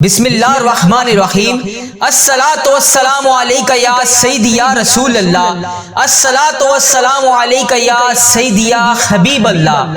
بسم اللہ الرحمن الرحیم الصلاۃ والسلام علیک یا سیدی یا رسول اللہ، الصلاۃ والسلام علیک یا سیدی یا حبیب اللہ۔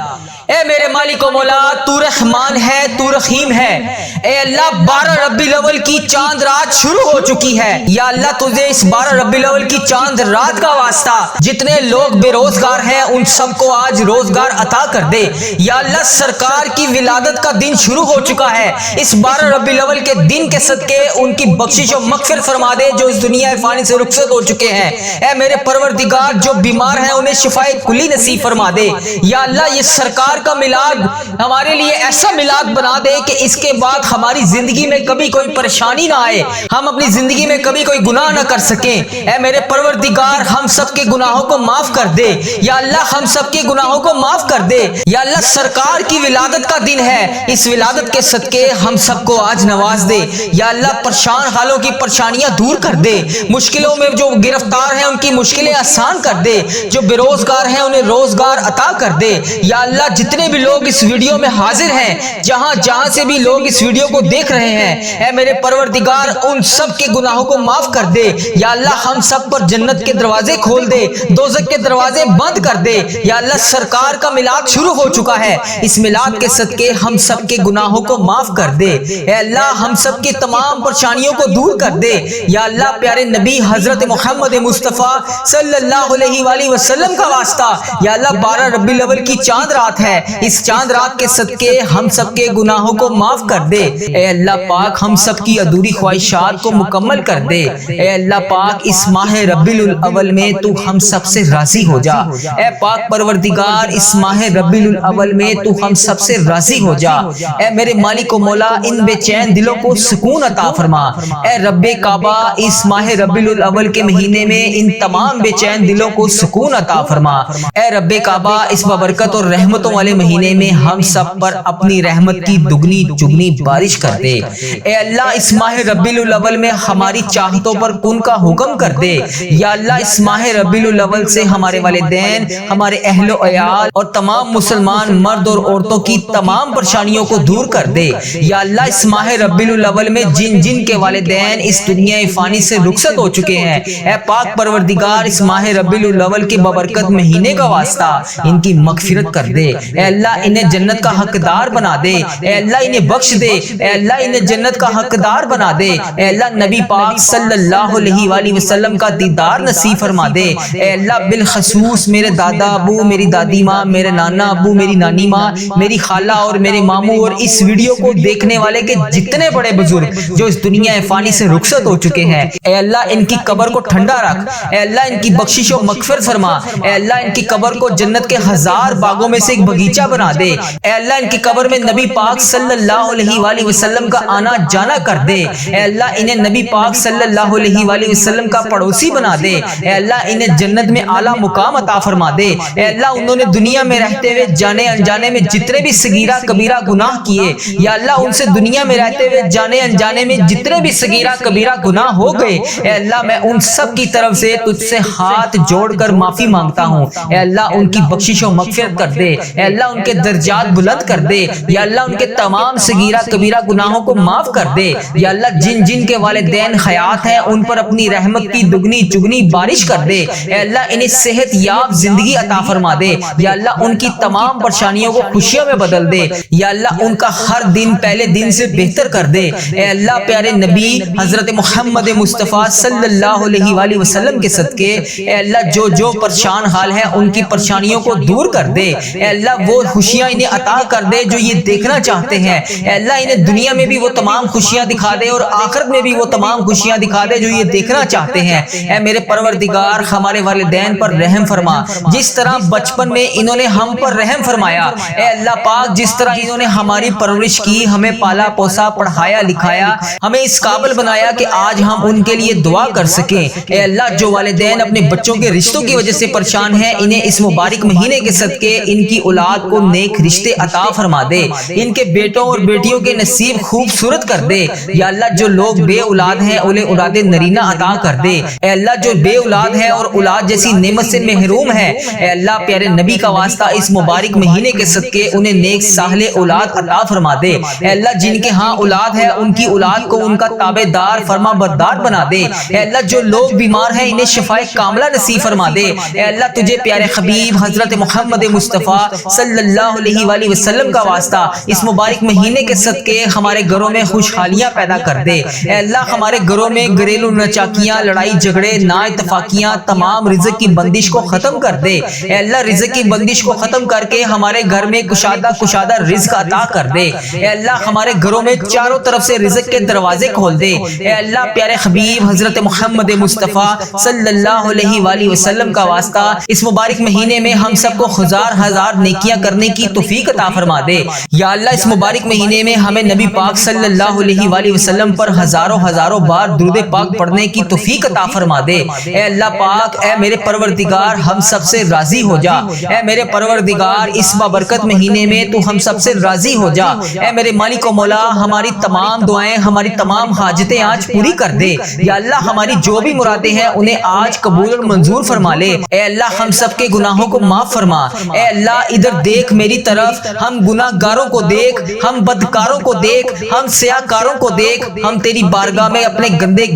اے میرے مالک و مولا، تو رحمان ہے، تو رحیم ہے۔ اے اللہ، 12 ربیع الاول کی چاند رات شروع ہو چکی ہے۔ یا اللہ، تجھے اس 12 ربیع الاول کی چاند رات کا واسطہ، جتنے لوگ بے روزگار ہیں ان سب کو آج روزگار عطا کر دے۔ یا اللہ، سرکار کی ولادت کا دن شروع ہو چکا ہے، اس 12 ربیع الاول کے دن کے صدقے ان کی بخشش و مغفرت فرما دے جو اس دنیا فانی سے رخصت ہو چکے ہیں۔ اے میرے پروردگار، جو بیمار ہیں انہیں شفائے کلی نصیب فرما دے۔ یا اللہ، یہ سرکار کا میلاد ہمارے لیے ایسا میلاد بنا دے کہ اس کے بعد ہماری زندگی میں کبھی کوئی پریشانی نہ آئے، ہم اپنی زندگی میں کبھی کوئی گناہ نہ کر سکیں۔ اے میرے پروردگار، ہم سب کے گناہوں کو معاف کر دے۔ یا اللہ، ہم سب کے گناہوں کو معاف کر دے۔ یا اللہ، سرکار کی ولادت کا دن ہے، اس ولادت کے صدقے ہم سب کو آج نواز دے۔ یا اللہ، پریشان حالوں کی پریشانیاں دور کر دے، مشکلوں میں جو گرفتار ہیں ان کی مشکلیں آسان کر دے، جو بے روزگار ہیں انہیں روزگار عطا کر دے۔ یا اللہ، جتنے بھی لوگ اس ویڈیو میں حاضر ہیں، جہاں جہاں سے بھی لوگ اس ویڈیو کو دیکھ رہے ہیں، اے میرے پروردگار، ان سب کے گناہوں کو معاف کر دے۔ یا اللہ، ہم سب پر جنت کے دروازے کھول دے، دوزخ کے دروازے بند کر دے۔ یا اللہ، سرکار کا میلاد شروع ہو چکا ہے، اس میلاد کے صدقے ہم سب کے گناہوں کو معاف کر دے۔ اے اللہ، ہم سب کی تمام پریشانیوں کو دور کر دے۔ یا اللہ، پیارے نبی حضرت محمد مصطفیٰ صلی اللہ علیہ وآلہ وسلم کا واسطہ، یا اللہ، 12 ربیع الاول کی چاند رات ہے، اس چاند رات کے صدقے ہم سب کے گناہوں کو معاف کر دے۔ اے اللہ پاک، ہم سب کی ادھوری خواہشات کو مکمل کر دے۔ اے اللہ پاک، اس ماہ ربیع الاول میں تو ہم سب سے راضی ہو جا۔ اے پاک پروردگار، اس ماہ ربیع الاول میں تو ہم سب سے راضی ہو جا۔ اے میرے مالک و مولا، ان بے چین دلوں کو سکون عطا فرما۔ اے رب کعبہ، اس ماہ ربیع الاول کے مہینے میں ان تمام بے چین دلوں کو سکون عطا فرما۔ اے رب کعبہ، اس بابرکت اور رحمتوں والے مہینے میں ہم سب پر اپنی رحمت کی دگنی چگنی بارش کر دے۔ اے اللہ، اس ماہ ربیع الاول میں ہماری چاہتوں پر کن کا حکم کر دے۔ یا اللہ، اس ماہ ربیع الاول سے ہمارے والدین، ہمارے اہل و عیال اور تمام مسلمان مرد اور عورتوں کی تمام پریشانیوں کو دور کر دے۔ یا اللہ، اس ماہ ربیع الاول میں جن جن کے والدین اس دنیا فانی سے رخصت ہو چکے ہیں، اے پاک پروردگار، اس ماہ ربیع الاول کے بابرکت مہینے کا واسطہ ان کی مغفرت کر دے۔ اے اللہ، انہیں جنت کا حقدار بنا دے۔ اے اللہ، انہیں بخش دے۔ اے اللہ، انہیں جنت کا حقدار بنا دے۔ اے اللہ، نبی پاک صلی اللہ علیہ وآلہ وسلم کا دیدار نصیب فرما دے۔ اے اللہ، بالخصوص میرے دادا ابو، میری دادی ماں، میرے نانا ابو، میری نانی ماں، میری خالہ اور میرے ماموں اور اس ویڈیو کو دیکھنے والے کے جتنے بڑے بزرگ جو اس دنیا فانی سے رخصت ہو چکے ہیں، اے اللہ، ان کی قبر کو ٹھنڈا رکھ۔ اے اللہ، ان کی بخشش و مغفرت فرما۔ اے اللہ، ان کی قبر کو جنت کے 1000 باغوں میں سے ایک باغیچہ بنا دے۔ اے اللہ، ان کی قبر میں نبی پاک صلی اللہ علیہ وآلہ وسلم کا آنا جانا کر دے۔ اے اللہ، انہیں نبی پاک صلی اللہ علیہ وآلہ وسلم کا پڑوسی بنا دے۔ اے اللہ، انہیں جنت میں اعلیٰ مقام عطا فرما دے۔ اے اللہ، انہوں نے دنیا میں رہتے ہوئے جانے انجانے میں جتنے بھی صغیرہ کبیرہ گناہ کیے، یا اللہ، ان سے دنیا میں رہتے ہوئے جانے انجانے میں جتنے بھی صغیرہ کبیرہ گناہ ہو گئے، اے اللہ، میں ان سب کی طرف سے تجھ سے ہاتھ جوڑ کر معافی مانگتا ہوں۔ اے اللہ، ان کی بخشش و مغفرت کر دے۔ اے اللہ، ان کے درجات بلند کر دے۔ یا اللہ، ان کے تمام صغیرہ کبیرہ گناہوں کو معاف کر دے۔ یا اللہ، جن جن کے والدین حیات ہیں ان پر اپنی رحمت کی دگنی چگنی بارش کر دے۔ اے اللہ، انہیں صحت یاب زندگی عطا فرما دے۔ یا اللہ، ان کی تمام پریشانیوں کو خوشیوں میں بدل دے۔ یا اللہ، ان کا ہر دن پہلے دن سے بہتر کر دے۔ اے اللہ، پیارے نبی حضرت محمد مصطفیٰ صلی اللہ علیہ وآلہ وسلم کے صدقے، اے اللہ، جو جو پریشان حال ہیں ان کی پریشانیوں کو دور کر دے۔ اے اللہ، وہ خوشیاں انہیں عطا کر دے جو یہ دیکھنا چاہتے ہیں۔ اے اللہ، انہیں دنیا میں بھی وہ تمام خوشیاں دکھا دے اور آخرت میں بھی وہ تمام خوشیاں دکھا دے جو یہ دیکھنا چاہتے ہیں۔ اے میرے پروردگار، ہمارے والدین پر رحم فرما، جس طرح بچپن میں انہوں نے ہم پر رحم فرمایا۔ اے اللہ پاک، جس طرح انہوں نے ہماری پرورش کی، ہمیں پالا پوسا، پڑھایا لکھایا، ہمیں اس قابل بنایا کہ آج ہم ان کے لیے دعا کر سکیں۔ اے اللہ، جو والدین اپنے بچوں کے رشتوں کی وجہ سے پریشان ہیں، انہیں اس مبارک مہینے کے صدقے ان کی اولاد اولاد کو نیک رشتے عطا فرما دے، ان کے بیٹوں اور بیٹیوں کے نصیب خوبصورت کر دے۔ یا اللہ جو لوگ بے اولاد ہیں انہیں اولاد نرینہ عطا کر دے۔ اے اللہ جو بے اولاد ہے اور اولاد جیسی نعمت سے محروم ہے، اے اللہ پیارے نبی کا واسطہ اس مبارک مہینے کے صدقے انہیں نیک صالح اولاد عطا فرما دے۔ اے اللہ جن کے ہاں اولاد ہے ان کی اولاد کو ان کا تابع دار فرما بردار بنا دے۔ اے اللہ جو لوگ بیمار ہیں انہیں شفائے کاملہ نصیب فرما دے۔ اے اللہ تجھے پیارے حبیب حضرت محمد مصطفیٰ صلی اللہ علیہ وآلہ وسلم کا واسطہ اس مبارک مہینے کے صدقے ہمارے گھروں میں خوشحالیاں پیدا کر دے۔ اے اللہ ہمارے گھروں میں گھریلو نچاکیاں، لڑائی جھگڑے، نا اتفاقیاں، تمام رزق کی بندش کو ختم کر دے۔ اے اللہ رزق کی بندش کو ختم کر کے ہمارے گھر میں کشادہ رزق عطا کر دے۔ اے اللہ ہمارے گھروں میں چاروں طرف سے رزق کے دروازے کھول دے۔ اے اللہ پیارے حبیب حضرت محمد مصطفیٰ صلی اللہ علیہ وآلہ وسلم کا واسطہ اس مبارک مہینے میں ہم سب کو ہزار نیکیاں کرنے کی توفیق عطا فرما دے۔ یا اللہ اس مبارک مہینے میں ہمیں نبی پاک صلی اللہ علیہ وآلہ وسلم پر ہزاروں بار درود پاک پڑھنے کی توفیق عطا فرما دے۔ اے اللہ پاک، اے میرے پروردگار ہم سب سے راضی ہو جا۔ اے میرے پروردگار اس بابرکت مہینے میں تو ہم سب سے راضی ہو جا۔ اے میرے مالک و مولا ہماری تمام دعائیں، ہماری تمام حاجتیں آج پوری کر دے۔ یا اللہ ہماری جو بھی مرادیں ہیں انہیں آج قبول اور منظور فرما لے۔ اے اللہ ہم سب کے گناہوں کو معاف فرما۔ اے اللہ ادھر دیکھ میری طرف، ہم گناہ گاروں کو دیکھ، ہم بدکاروں کو دیکھ، ہم سیاکاروں کو دیکھ، ہم تیری بارگاہ میں اپنے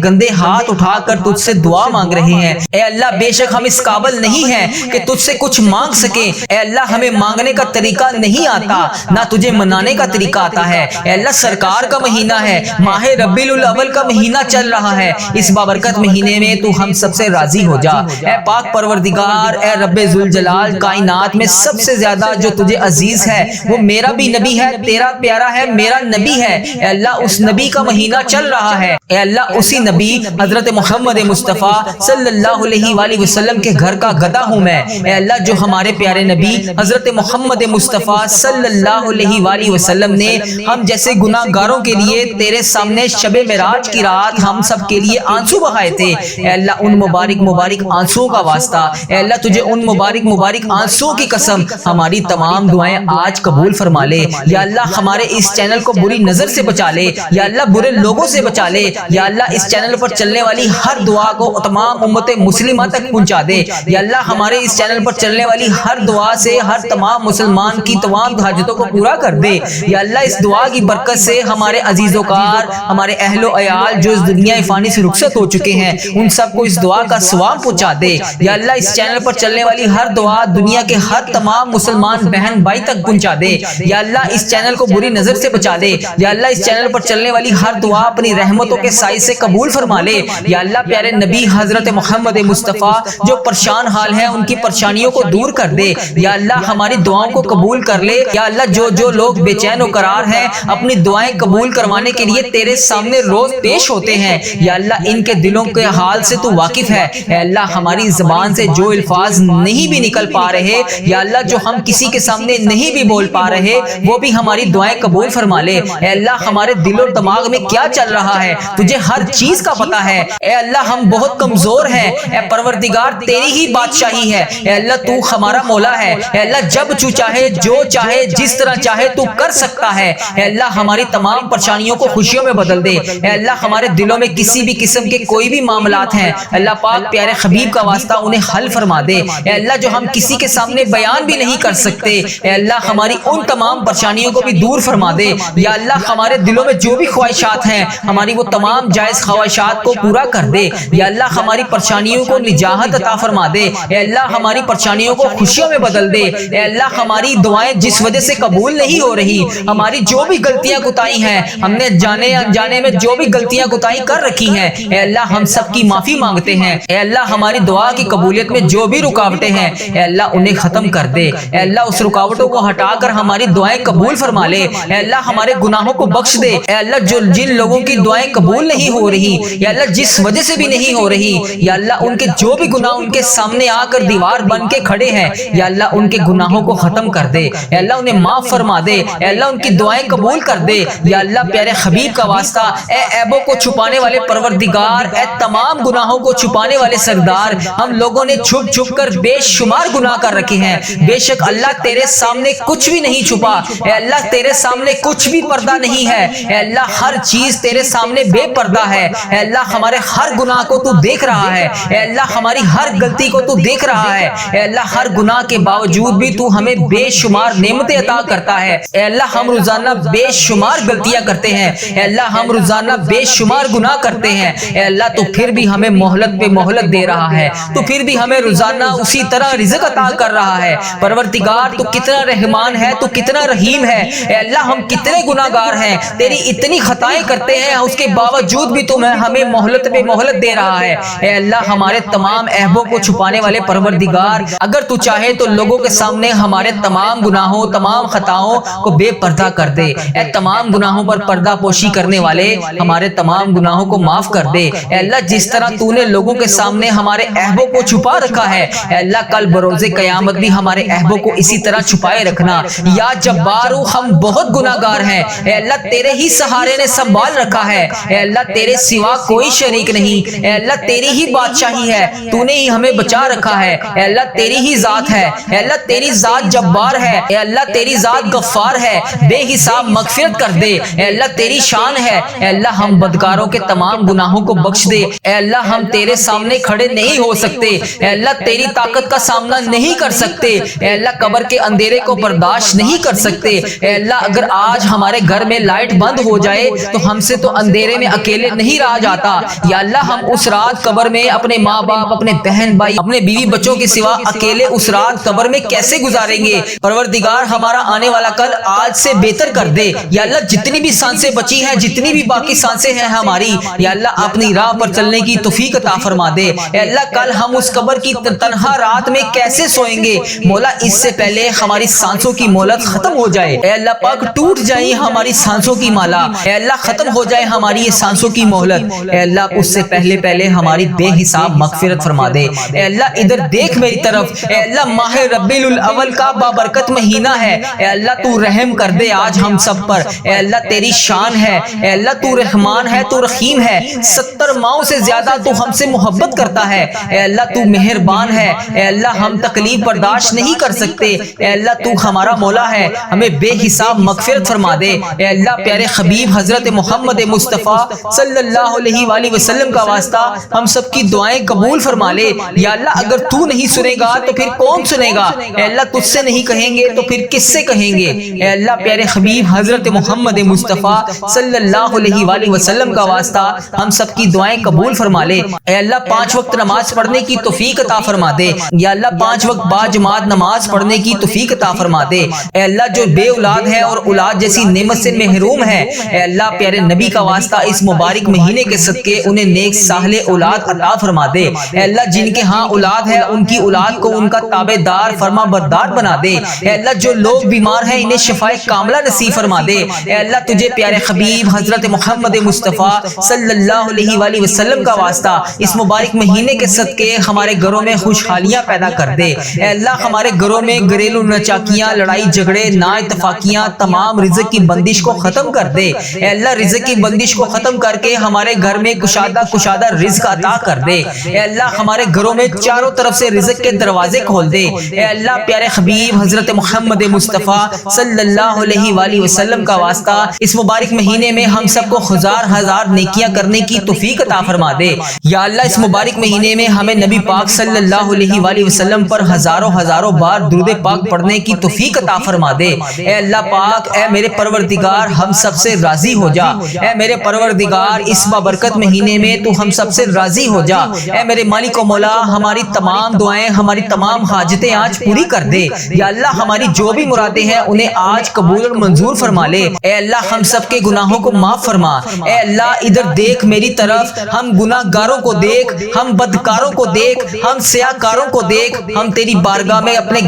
گندے ہاتھ اٹھا کر تجھ سے دعا مانگ رہے ہیں۔ اے اللہ بے شک ہم اس قابل نہیں ہیں کہ تجھ سے کچھ مانگ سکیں۔ اے اللہ ہمیں مانگنے کا طریقہ نہیں آتا، نہ تجھے منانے کا طریقہ آتا ہے۔ اے اللہ سرکار کا مہینہ ہے، ماہ ربیع الاول کا مہینہ چل رہا ہے، اس بابرکت مہینے میں تو ہم سب سے راضی ہو جا۔ اے پاک پروردگار، اے رب ذوالجلال، کائنات میں سب سے زیادہ جو تجھے عزیز ہے وہ میرا بھی نبی ہے، تیرا پیارا ہے، میرا نبی ہے۔ اے اللہ اس نبی کا مہینہ چل رہا ہے، اے اللہ اسی نبی حضرت محمد مصطفیٰ صلی اللہ علیہ وآلہ وسلم کے گھر کا گدھا ہوں میں۔ اے اللہ جو ہمارے پیارے نبی حضرت محمد مصطفیٰ صلی اللہ علیہ وآلہ وسلم نے ہم جیسے گناہ گاروں کے لیے تیرے سامنے شب معراج کی رات ہم سب کے لیے آنسو بہائے تھے، اے اللہ ان مبارک آنسو کا واسطہ، اے اللہ تجھے ان مبارک آنسو کی قسم ہماری تمام دعائیں آج قبول فرما لے۔ یا اللہ ہمارے اس چینل کو بری نظر سے بچا لے، یا اللہ برے لوگوں سے بچا لے، یا اللہ اس چینل پر چلنے والی ہر دعا کو تمام امت مسلمہ تک پہنچا دے۔ یا اللہ ہمارے اس چینل پر چلنے والی ہر دعا سے ہر تمام مسلمان کی تمام حاجتوں کو پورا کر دے۔ یا اللہ اس دعا کی برکت سے ہمارے عزیز و کار، ہمارے اہل و عیال جو اس دنیا فانی سے رخصت ہو چکے ہیں ان سب کو اس دعا کا ثواب پہنچا دے۔ یا اللہ اس چینل پر چلنے والی ہر دعا دنیا کے ہر تمام مسلمان بہن بھائی تک پہنچا دے۔ یا اللہ اس چینل کو بری نظر سے بچا دے۔ یا اللہ اس چینل پر چلنے والی ہر دعا اپنی رحمتوں کے سائے سے قبول فرما لے۔ یا اللہ پیارے نبی حضرت محمد مصطفیٰ جو پریشان حال ہیں ان کی پریشانیوں کو دور کر دے۔ یا اللہ ہماری دعاؤں کو قبول کر لے۔ یا اللہ جو لوگ بے چین و قرار ہیں اپنی دعائیں قبول کروانے کے لیے تیرے سامنے روز پیش ہوتے ہیں، یا اللہ ان کے دلوں کے حال سے تو واقف ہے۔ اے اللہ ہماری زبان سے جو الفاظ نہیں بھی نکل پا رہے، یا اللہ جو ہم کسی کے سامنے نہیں بھی بول پا رہے وہ بھی ہماری دعائیں قبول فرما لے۔ اے اللہ ہمارے دل و دماغ میں کیا چل رہا ہے تجھے ہر چیز کا پتہ ہے۔ اے اللہ ہم بہت کمزور ہیں، اے پروردگار تیری ہی بادشاہی ہے، اے اللہ تو ہمارا مولا ہے۔ اے اللہ جب تو چاہے جو چاہے جس طرح چاہے تو کر سکتا ہے۔ اے اللہ ہماری تمام پریشانیوں کو خوشیوں میں بدل دے۔ اے اللہ ہمارے دلوں میں کسی بھی قسم کے کوئی بھی معاملات ہیں اللہ پاک پیارے حبیب کا واسطہ انہیں حل فرما دے۔ اے اللہ جو ہم کسی کے سامنے بیان بھی نہیں کر سکتے، اے اللہ ہماری ان تمام پریشانیوں کو بھی دور فرما دے۔ یا اللہ ہمارے دلوں میں جو بھی خواہشات ہیں ہماری وہ تمام جائز خواہشات کو پورا کر دے۔ یا اللہ ہماری پریشانیوں کو نجات عطا فرما دے۔ اے اللہ ہماری پریشانیوں کو خوشیوں میں بدل دے۔ اے اللہ ہماری دعائیں جس وجہ سے قبول نہیں ہو رہی، ہماری جو بھی غلطیاں کوتاہی ہیں، ہم نے جانے انجانے میں جو بھی غلطیاں کوتاہی کر رکھی ہیں، اے اللہ ہم سب کی معافی مانگتے ہیں۔ اے اللہ ہماری دعا کی قبولیت میں جو بھی رکاوٹیں ہیں اے اللہ انہیں ختم کر دے۔ اے اللہ اس رکاوٹوں کو ہٹا کر ہماری دعائیں قبول فرما لے۔ اے اللہ ہمارے گناہوں کو بخش دے۔ اے اللہ جن لوگوں کی دعائیں قبول نہیں ہو رہی، یا اللہ جس وجہ سے بھی نہیں ہو رہی، یا اللہ ان کے جو بھی گناہ ان کے سامنے آ کر دیوار بن کے کھڑے ہیں، یا اللہ ان کے گناہوں کو ختم کر دے۔ اے اللہ انہیں معاف فرما دے۔ اے اللہ ان کی دعائیں قبول کر دے۔ یا اللہ پیارے حبیب کا واسطہ، اے عیبوں کو چھپانے والے پروردگار، اے تمام گناہوں کو چھپانے والے سردار، ہم لوگوں نے چھپ چھپ کر بے شمار گناہ کر رکھے ہیں، بے شک اللہ اللہ تیرے سامنے کچھ بھی نہیں چھپا، اے اللہ تیرے سامنے کچھ بھی پردہ نہیں ہے، اے اللہ ہر چیز تیرے سامنے بے پردہ ہے، اے اللہ ہمارے ہر گناہ کو تو دیکھ رہا ہے، اے اللہ ہماری ہر غلطی کو تو دیکھ رہا ہے، اے اللہ ہر گناہ کے باوجود بھی تو ہمیں بے شمار نعمتیں عطا کرتا ہے، اے اللہ ہم روزانہ بے شمار غلطیاں کرتے ہیں، اے اللہ ہم روزانہ بے شمار گناہ کرتے ہیں، اے اللہ تو پھر بھی ہمیں مہلت پہ مہلت دے رہا ہے، تو پھر بھی ہمیں روزانہ اسی طرح رزق عطا کر رہا ہے۔ پروردگار تو کتنا رحمان ہے، تو کتنا رحیم ہے، اے اللہ ہم کتنے گناہ گار ہیں، تیری اتنی خطائیں کرتے ہیں، اس کے باوجود بھی تو ہمیں مہلت پہ مہلت دے رہا ہے۔ اے اللہ ہمارے تمام عیبوں کو چھپانے والے پروردگار، اگر تو چاہے تو لوگوں کے سامنے ہمارے تمام گناہوں تمام خطاؤں کو بے پردہ کر دے، اے تمام گناہوں پر پردہ پوشی کرنے والے ہمارے تمام گناہوں کو معاف کر دے۔ اے اللہ جس طرح تو نے لوگوں کے سامنے ہمارے عیبوں کو چھپا رکھا ہے، اے اللہ کل بروز قیامت بھی ہمارے عیبوں کو اسی طرح چھپائے رکھنا۔ یا جبارو ہم بہت گناہ گار ہیں، اے اللہ تیرے ہی سہارے نے سنبھال رکھا ہے، اے اللہ تیرے سوا کوئی شریک نہیں، اے اللہ تیری ہی بادشاہی ہے، تو نے ہی ہمیں بچا رکھا ہے، اے اللہ تیری ہی ذات ہے، اے اللہ تیری ذات جبار ہے، اے اللہ تیری ذات غفار ہے، بے حساب مغفرت کر دے، اے اللہ تیری شان ہے، اے اللہ ہم بدکاروں کے تمام گناہوں کو بخش دے، اے اللہ ہم تیرے سامنے کھڑے نہیں ہو سکتے، اے اللہ تیری طاقت کا سامنا نہیں کر سکتے، اے اللہ قبر کے اندھیرے کو برداشت نہیں کر سکتے، اے اللہ اگر آج ہمارے گھر میں لائٹ بند ہو جائے تو ہم سے تو اندھیرے میں اکیلے نہیں رہا جاتا، یا اللہ ہم اس رات قبر میں اپنے ماں باپ اپنے بہن بھائی اپنے بیوی بچوں کے سوا اکیلے اس رات قبر میں کیسے گزاریں گے؟ پروردگار ہمارا آنے والا کل آج سے بہتر کر دے، یا اللہ جتنی بھی سانسیں بچی ہیں جتنی بھی باقی سانسیں ہیں ہماری، یا اللہ اپنی راہ پر چلنے کی توفیق عطا فرما دے، اے اللہ کل ہم اس قبر کی تنہا رات میں کیسے سوئیں گے؟ مولا اس سے پہلے ہماری سانسوں کی مہلت ختم ہو جائے، اے اللہ پاک ٹوٹ جائے ہماری سانسوں کی مالا، اے اللہ ختم ہو جائے ہماری یہ سانسوں کی مہلت، اے اللہ اس سے پہلے ہماری بے حساب مغفرت فرما دے، اے اللہ ادھر دیکھ میری طرف، اے اللہ ماہ ربیع الاول کا بابرکت مہینہ ہے، اے اللہ تو رحم کر دے آج ہم سب پر، اے اللہ تیری شان ہے، اے اللہ تو رحمان ہے تو رحیم ہے، 70 ماؤں سے زیادہ تو ہم سے محبت کرتا ہے، اے اللہ تو مہربان ہے، اے اللہ ہم تکلیف برداشت نہیں کر سکتے، اے اللہ تو ہمارا مولا ہے، ہمیں بے حساب مغفرت فرما دے، اے اللہ پیارے حبیب حضرت محمد مصطفیٰ صلی اللہ علیہ وآلہ وسلم کا واسطہ ہم سب کی دعائیں قبول فرما لے، یا اللہ اگر تو نہیں سنے گا تو پھر کون سنے گا؟ اے اللہ تجھ سے نہیں کہیں گے تو پھر کس سے کہیں گے؟ اے اللہ پیارے حبیب حضرت محمد مصطفیٰ صلی اللہ علیہ وآلہ وسلم کا واسطہ ہم سب کی دعائیں قبول فرما لے، اے اللہ 5 وقت نماز پڑھنے کی توفیق عطا فرما دے، یا اللہ 5 وقت با جماعت نماز پڑھنے کی توفیق عطا فرما دے، اے اللہ جو بے اولاد ہے اور اولاد جیسی نعمت سے محروم ہے، اے اللہ پیارے نبی کا واسطہ اس مبارک مہینے کے صدقے انہیں نیک صالح اولاد عطا فرما دے، اے اللہ جن کے ہاں اولاد ہے ان کی اولاد کو ان کا تابع دار فرما بردار بنا دے، اے اللہ جو لوگ بیمار ہیں انہیں شفائے کاملہ نصیب فرما دے، اے اللہ تجھے پیارے حبیب حضرت محمد مصطفیٰ صلی اللہ علیہ وآلہ وسلم کا واسطہ اس مبارک مہینے کے صدقے ہمارے گھروں میں خوشحالیاں پیدا کر دے، اے اللہ ہمارے گھروں میں گھریلو نچاکیاں لڑائی جھگڑے نا اتفاقیاں تمام رزق کی بندش کو ختم کر دے، اے اللہ رزق کی بندش کو ختم کر کے ہمارے گھر میں کشادہ رزق عطا کر دے، اے اللہ ہمارے گھروں میں چاروں طرف سے رزق کے دروازے کھول دے، اے اللہ پیارے حبیب حضرت محمد مصطفیٰ صلی اللہ علیہ وآلہ وسلم کا واسطہ اس مبارک مہینے میں ہم سب کو ہزار نیکیاں کرنے کی توفیق عطا فرما دے، یا اللہ اس مبارک مہینے میں ہمیں نبی پاک صلی اللہ علیہ وآلہ وسلم پر ہزاروں بار درود پاک پڑھنے کی توفیق عطا فرما دے، اے اللہ پاک اے میرے پروردگار ہم سب سے راضی ہو جا، اے میرے پروردگار اس بابرکت مہینے میں تو ہم سب سے راضی ہو جا، اے میرے مالک و مولا ہماری تمام دعائیں ہماری تمام حاجتیں آج پوری کر دے، یا اللہ ہماری جو بھی مرادیں ہیں انہیں آج قبول اور منظور فرما لے، اے اللہ ہم سب کے گناہوں کو معاف فرما، اے اللہ ادھر دیکھ میری طرف، ہم گناہ گاروں کو دیکھ، ہم بدکاروں کو دیکھ، ہم سیاکاروں کو دیکھ، ہم تیری بارگاہ میں اپنے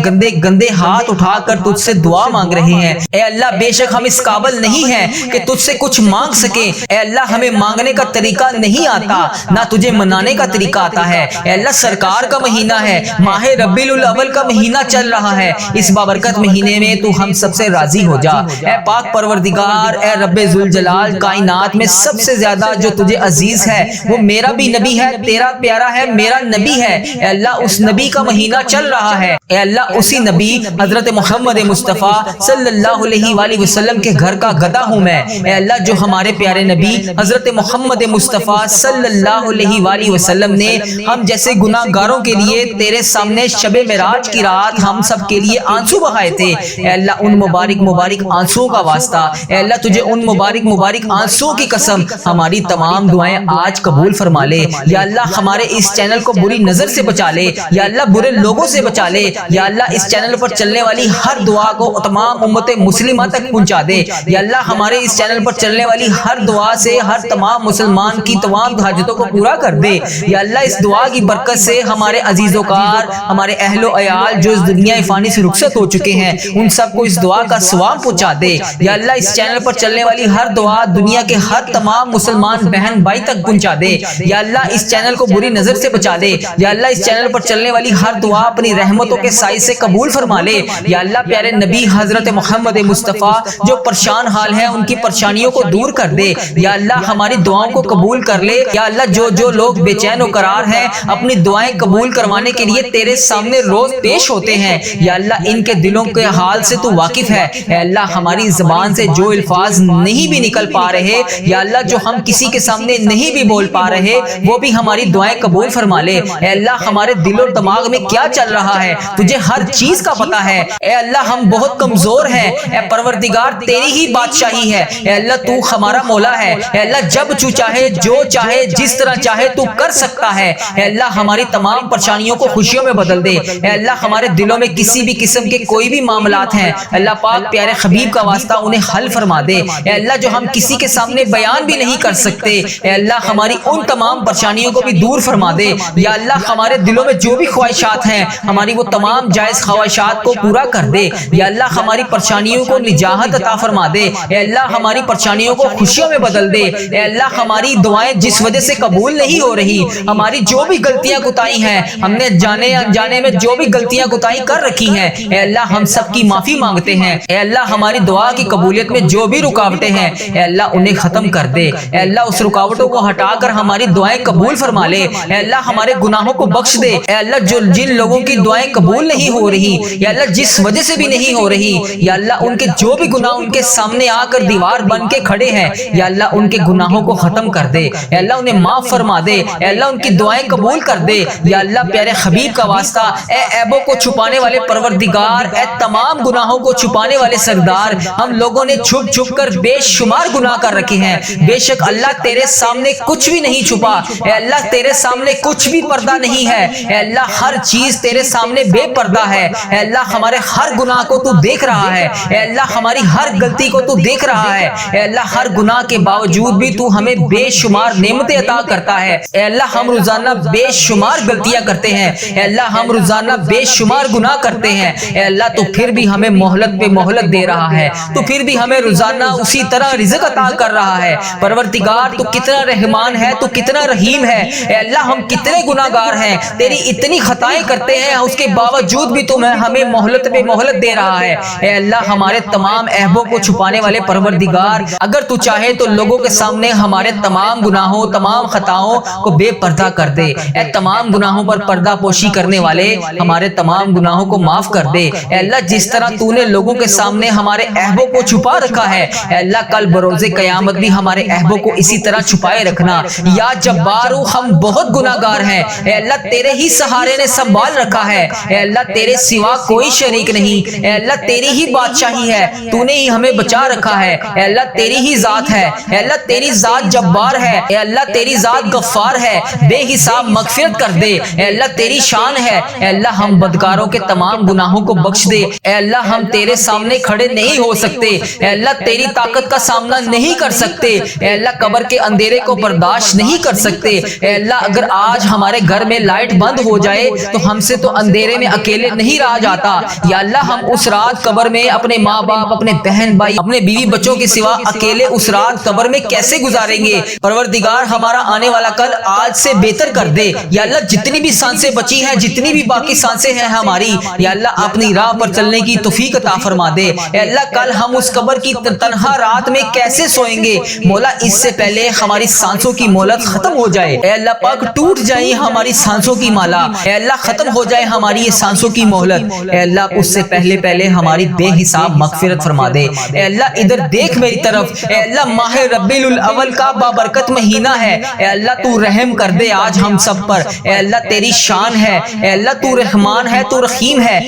گندے ہاتھ اٹھا کر تجھ سے دعا مانگ رہے ہیں، اے اللہ بے شک ہم اس قابل نہیں ہیں کہ تجھ سے کچھ مانگ سکیں، اے اللہ ہمیں مانگنے کا طریقہ نہیں آتا نہ تجھے منانے کا طریقہ آتا ہے، اے اللہ سرکار کا مہینہ ہے، ماہ ربیع الاول کا مہینہ چل رہا ہے، اس بابرکت مہینے میں تو ہم سب سے راضی ہو جا، اے پاک پروردگار اے رب ذوالجلال کائنات میں سب سے زیادہ جو تجھے عزیز ہے وہ میرا بھی نبی ہے، تیرا پیارا ہے، میرا نبی ہے، اے اللہ اس نبی کا مہینہ چل رہا ہے، اے اللہ اسی نبی حضرت محمد مصطفیٰ صلی اللہ علیہ وآلہ وسلم کے گھر کا گدھا ہوں میں، اے اللہ جو ہمارے پیارے نبی حضرت محمد مصطفیٰ صلی اللہ علیہ وآلہ وسلم نے ہم جیسے گناہ گاروں کے لیے تیرے سامنے شب معراج کی رات ہم سب کے لیے آنسو بہائے تھے، اے اللہ ان مبارک آنسوؤں کا واسطہ، اے اللہ تجھے ان مبارک آنسوؤں کی قسم ہماری تمام دعائیں آج قبول فرما لے، یا اللہ ہمارے اس چینل کو بری نظر سے بچا لے، یا اللہ برے لوگوں سے بچا لے، یا اللہ اس چینل پر چلنے والی ہر دعا کو تمام امت مسلمہ تک پہنچا دے، یا اللہ ہمارے اس چینل پر چلنے والی ہر دعا سے ہر تمام مسلمان کی تمام حاجتوں کو پورا کر دے، یا اللہ اس دعا کی برکت سے ہمارے عزیز و کار، ہمارے اہل و عیال جو اس دنیا فانی سے رخصت ہو چکے ہیں ان سب کو اس دعا کا ثواب پہنچا دے، یا اللہ اس چینل پر چلنے والی ہر دعا دنیا کے ہر تمام مسلمان بہن بھائی تک پہنچا دے، یا اللہ اس چینل کو بری نظر سے بچا دے، یا اللہ اس چینل پر چلنے والی ہر دعا اپنی رحمتوں کے سائے سے قبول فرما لے، یا اللہ پیارے نبی حضرت محمد مصطفیٰ جو پریشان حال ہیں ان کی پریشانیوں کو دور کر دے، یا اللہ ہماری دعاؤں کو قبول کر لے، یا اللہ جو لوگ بے چین و قرار ہیں اپنی دعائیں قبول کروانے کے لیے تیرے سامنے روز پیش ہوتے ہیں، یا اللہ ان کے دلوں کے حال سے تو واقف ہے، اے اللہ ہماری زبان سے جو الفاظ نہیں بھی نکل پا رہے، یا اللہ جو ہم کسی کے سامنے نہیں بھی بول پا رہے وہ بھی ہماری دعائیں قبول فرما لے، اے اللہ ہمارے دل و دماغ میں کیا چل رہا ہے تجھے ہر چیز کا پتہ ہے، اے اللہ ہم بہت کمزور ہیں، اے پروردگار تیری ہی بادشاہی ہے، اے اللہ تو ہمارا مولا ہے، اے اللہ جب تو چاہے جو چاہے جس طرح چاہے تو کر سکتا ہے، اے اللہ ہماری تمام پریشانیوں کو خوشیوں میں بدل دے، اے اللہ ہمارے دلوں میں کسی بھی قسم کے کوئی بھی معاملات ہیں اللہ پاک پیارے حبیب کا واسطہ انہیں حل فرما دے، اے اللہ جو ہم کسی کے سامنے بیان بھی نہیں کر سکتے اے اللہ ہماری ان تمام پریشانیوں کو بھی دور فرما دے، یا اللہ ہمارے دلوں میں جو بھی خواہشات ہیں ہماری وہ تمام جائز خواہشات کو پورا کر دے، یا اللہ ہماری پریشانیوں کو نجات عطا فرما دے، اے اللہ ہماری پریشانیوں کو خوشیوں میں بدل دے، اے اللہ ہماری دعائیں جس وجہ سے قبول نہیں ہو رہی، ہماری جو بھی غلطیاں کوتاہی ہیں ہم نے جانے انجانے میں جو بھی غلطیاں کوتاہی کر رکھی ہیں اے اللہ ہم سب کی معافی مانگتے ہیں، اے اللہ ہماری دعا کی قبولیت میں جو بھی رکاوٹیں ہیں اے اللہ انہیں ختم کر دے، اے اللہ اس رکاوٹوں کو ہٹا کر ہماری دعائیں قبول فرما لے، اے اللہ ہمارے گناہوں کو بخش دے، اے اللہ جن لوگوں کی دعائیں قبول نہیں ہو رہی یا اللہ جس وجہ سے بھی نہیں ہو رہی یا اللہ ان کے جو بھی گناہ ان کے سامنے آ کر دیوار بن کے کھڑے ہیں یا اللہ ان کے گناہوں کو ختم کر دے، اے اللہ انہیں معاف فرما دے، اے اللہ ان کی دعائیں قبول کر دے، یا اللہ پیارے حبیب کا واسطہ اے عیبوں کو چھپانے والے پروردگار، اے تمام گناہوں کو چھپانے والے سردار، ہم لوگوں نے چھپ چھپ کر بے شمار گناہ کر رکھے ہیں، بے شک اللہ تیرے سامنے کچھ بھی نہیں چھپا، اے اللہ تیرے سامنے کچھ بھی پردہ نہیں ہے، اے اللہ ہر چیز تیرے سامنے بے پردہ ہے، اے اللہ ہمارے ہر گناہ کو تو دیکھ رہا ہے، اے اللہ ہماری ہر غلطی کو تو دیکھ رہا ہے، اے اللہ ہر گناہ کے باوجود بھی تو ہمیں بے شمار نعمتیں عطا کرتا ہے، اے اللہ ہم روزانہ بے شمار غلطیاں کرتے ہیں، اے اللہ ہم روزانہ بے شمار گناہ کرتے ہیں، اے اللہ تو پھر بھی ہمیں مہلت پہ مہلت دے رہا ہے، تو پھر بھی ہمیں روزانہ اسی طرح رزق عطا کر رہا ہے، پروردگار تو کتنا رحمان ہے، تو کتنا رحیم ہے، اے اللہ ہم کتنے گناہ گار ہیں، تیری اتنی خطائیں کرتے ہیں اس کے باوجود بھی تو ہمیں مہلت پہ مہلت دے رہا ہے، اے اللہ ہمارے تمام عیبوں کو چھپانے والے پروردگار اگر تو چاہے تو لوگوں کے سامنے ہمارے تمام گناہوں تمام خطاؤں کو بے پردہ کر دے، اے تمام گناہوں پر پردہ پوشی کرنے والے ہمارے تمام گناہوں کو معاف کر دے، اے اللہ جس طرح تو نے لوگوں کے سامنے ہمارے عیبوں کو چھپا رکھا ہے اے اللہ کل بروز قیامت بھی ہمارے عیبوں کو اسی طرح چھپائے رکھنا، یا جبارو ہم بہت گناہ گار ہیں، اے اللہ تیرے ہی سہارے نے سنبھال رکھا ہے، اے اللہ تیرے سوا کوئی شریک نہیں، اے اللہ تیری ہی بادشاہی ہے، تو نے ہی ہمیں بچا رکھا ہے، اے اللہ تیری ہی ذات ہے، اے اللہ تیری ذات جبار ہے، اے اللہ تیری ذات غفار ہے، بے حساب مغفرت کر دے، اے اللہ تیری شان ہے، اے اللہ ہم بدکاروں کے تمام گناہوں کو بخش دے، اے اللہ ہم تیرے سامنے کھڑے نہیں ہو سکتے، اے اللہ تیری طاقت کا سامنا نہیں کر سکتے، اے اللہ قبر کے اندھیرے کو برداشت نہیں کر سکتے، اے اللہ اگر آج ہمارے گھر میں لائٹ بند ہو جائے تو ہم سے تو اندھیرے میں اکیلے نہیں رہا جاتا، یا اللہ ہم اس رات قبر میں اپنے ماں باپ اپنے بہن بھائی اپنے بیوی بچوں کے سوا اکیلے اس رات قبر میں کیسے گزاریں گے، پروردگار ہمارا آنے والا کل آج سے بہتر کر دے، یا اللہ جتنی بھی سانسیں بچی ہیں جتنی بھی باقی سانسیں ہیں ہماری یا اللہ اپنی راہ پر چلنے کی توفیق عطا فرما دے، اے اللہ کل ہم اس قبر کی تنہا رات میں کیسے سوئیں گے، مولا اس سے پہلے ہماری سانسوں کی مہلت ختم ہو جائے، اے اللہ پاک ٹوٹ جائے ہماری سانسوں کی مالا، اے اللہ ختم ہو جائے ہماری یہ سانسوں کی مہلت، اے اللہ اس سے پہلے ہماری بے حساب مغفرت فرما دے۔ اے اللہ ادھر دیکھ میری طرف، اے اللہ ماہ ربیع الاول کا بابرکت مہینہ ہے، اے اللہ تو رحم کر دے آج ہم سب پر، اے اللہ تیری شان ہے، اے اللہ تو رحمان ہے، تو رحیم ہے۔